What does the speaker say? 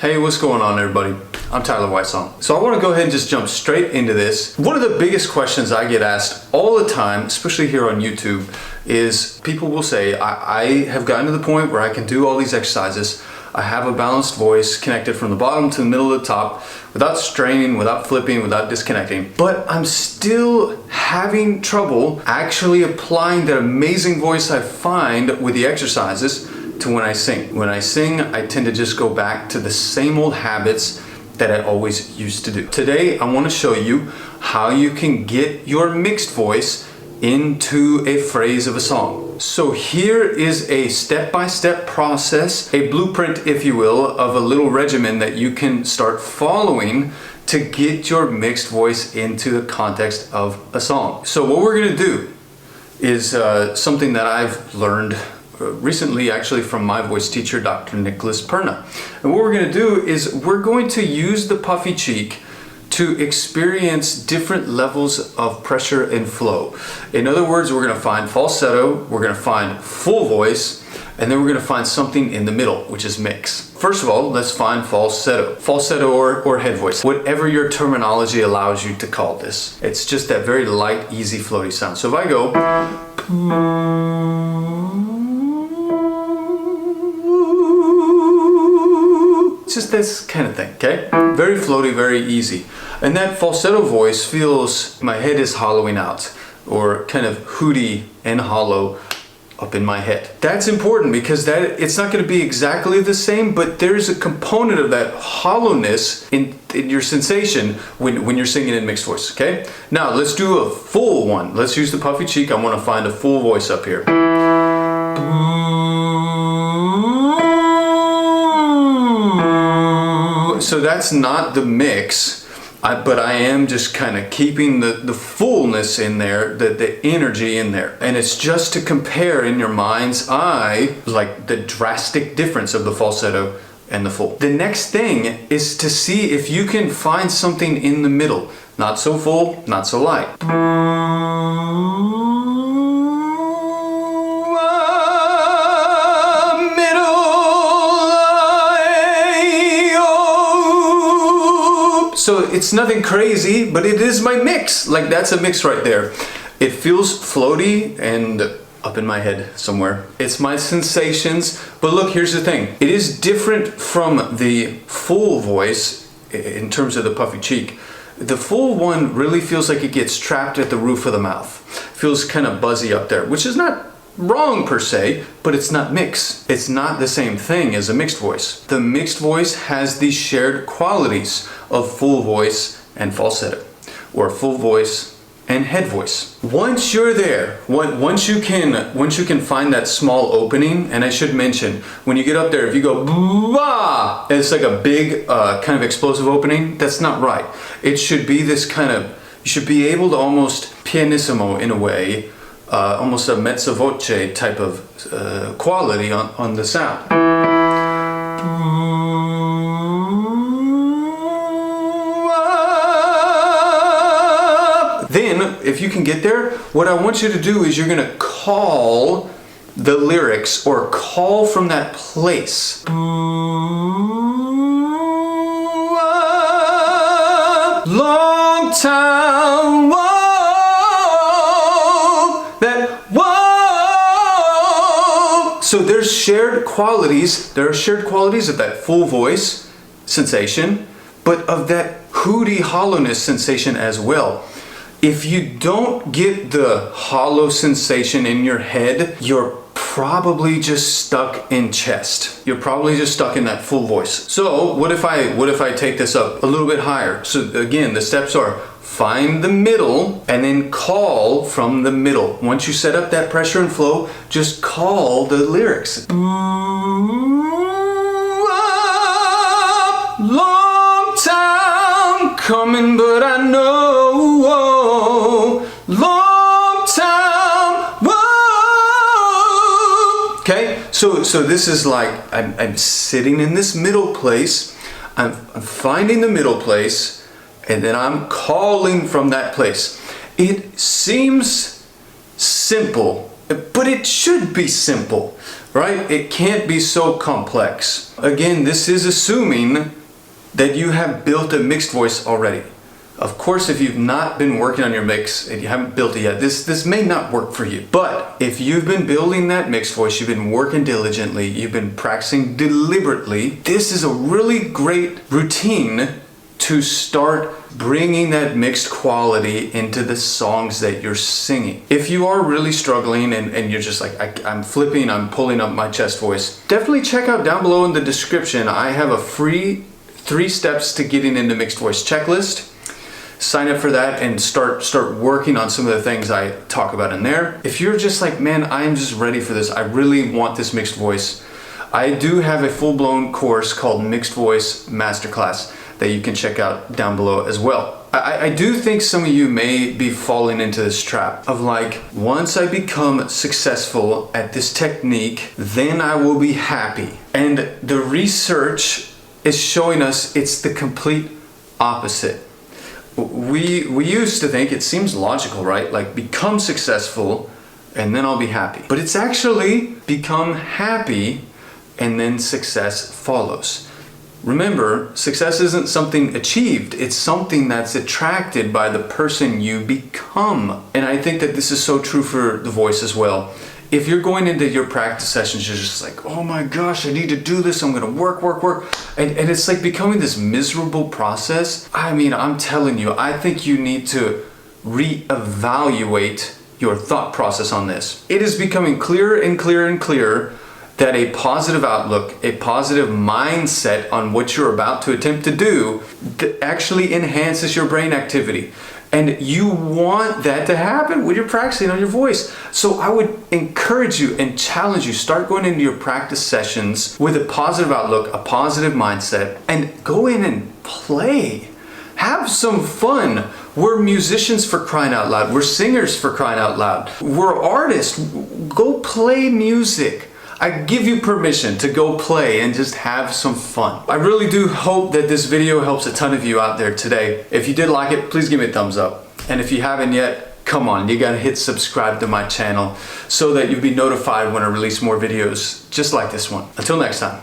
Hey, what's going on everybody? I'm Tyler Wysong. So I want to go ahead and just jump straight into this. One of the biggest questions I get asked all the time, especially here on YouTube, is people will say, I have gotten to the point where I can do all these exercises. I have a balanced voice connected from the bottom to the middle of the top without straining, without flipping, without disconnecting. But I'm still having trouble actually applying that amazing voice I find with the exercises to when I sing. When I sing, I tend to just go back to the same old habits that I always used to do. Today, I want to show you how you can get your mixed voice into a phrase of a song. So here is a step-by-step process, a blueprint, if you will, of a little regimen that you can start following to get your mixed voice into the context of a song. So what we're going to do is something that I've learned recently, actually, from my voice teacher, Dr. Nicholas Perna. And what we're going to do is we're going to use the puffy cheek to experience different levels of pressure and flow. In other words, we're going to find falsetto, we're going to find full voice, and then we're going to find something in the middle, which is mix. First of all, let's find falsetto. Falsetto or head voice, whatever your terminology allows you to call this. It's just that very light, easy, floaty sound. So if I go, just this kind of thing, okay? Very floaty, very easy. And that falsetto voice feels, my head is hollowing out, or kind of hooty and hollow up in my head. That's important because it's not going to be exactly the same, but there's a component of that hollowness in your sensation when you're singing in mixed voice, okay? Now let's do a full one. Let's use the puffy cheek. I want to find a full voice up here. So that's not the mix, but I am just kind of keeping the fullness in there, the energy in there. And it's just to compare in your mind's eye, like the drastic difference of the falsetto and the full. The next thing is to see if you can find something in the middle. Not so full, not so light. So it's nothing crazy, but it is my mix. Like, that's a mix right there. It feels floaty and up in my head somewhere. It's my sensations. But look, here's the thing. It is different from the full voice in terms of the puffy cheek. The full one really feels like it gets trapped at the roof of the mouth. Feels kind of buzzy up there, which is not wrong per se, but it's not mixed. It's not the same thing as a mixed voice. The mixed voice has these shared qualities of full voice and falsetto, or full voice and head voice. Once you're there, once you can find that small opening, and I should mention, when you get up there, if you go bah, it's like a big kind of explosive opening. That's not right. It should be this kind of, you should be able to almost pianissimo in a way, almost a mezzo voce type of quality on the sound. Then, if you can get there, what I want you to do is you're going to call the lyrics, or call from that place. Long time. So there's shared qualities. There are shared qualities of that full voice sensation, but of that hooty hollowness sensation as well. If you don't get the hollow sensation in your head, you're probably just stuck in chest. You're probably just stuck in that full voice. So what if I take this up a little bit higher? So again, the steps are: find the middle and then call from the middle. Once you set up that pressure and flow, just call the lyrics. Long time coming, but I know. Long time. Whoa. Okay, so this is like I'm sitting in this middle place. I'm finding the middle place, and then I'm calling from that place. It seems simple, but it should be simple. right? It can't be so complex. Again, this is assuming that you have built a mixed voice already. Of course, if you've not been working on your mix and you haven't built it yet, this may not work for you. But if you've been building that mixed voice, you've been working diligently, you've been practicing deliberately, this is a really great routine to start bringing that mixed quality into the songs that you're singing. If you are really struggling and you're just like, I'm flipping, I'm pulling up my chest voice, definitely check out down below in the description. I have a free 3 steps to getting into mixed voice checklist. Sign up for that and start working on some of the things I talk about in there. If you're just like, man, I'm just ready for this, I really want this mixed voice, I do have a full-blown course called Mixed Voice Masterclass that you can check out down below as well. I do think some of you may be falling into this trap of like, once I become successful at this technique, then I will be happy. And the research is showing us it's the complete opposite. We used to think, it seems logical, right? Like, become successful and then I'll be happy. But it's actually become happy and then success follows. Remember, success isn't something achieved, it's something that's attracted by the person you become. And I think that this is so true for the voice as well. If you're going into your practice sessions, you're just like, oh my gosh, I need to do this, I'm gonna work. And it's like becoming this miserable process. I mean, I'm telling you, I think you need to reevaluate your thought process on this. It is becoming clearer and clearer and clearer that a positive outlook, a positive mindset on what you're about to attempt to do actually enhances your brain activity. And you want that to happen when you're practicing on your voice. So I would encourage you and challenge you, start going into your practice sessions with a positive outlook, a positive mindset, and go in and play. Have some fun. We're musicians, for crying out loud. We're singers, for crying out loud. We're artists. Go play music. I give you permission to go play and just have some fun. I really do hope that this video helps a ton of you out there today. If you did like it, please give me a thumbs up. And if you haven't yet, come on, you gotta hit subscribe to my channel so that you'll be notified when I release more videos just like this one. Until next time.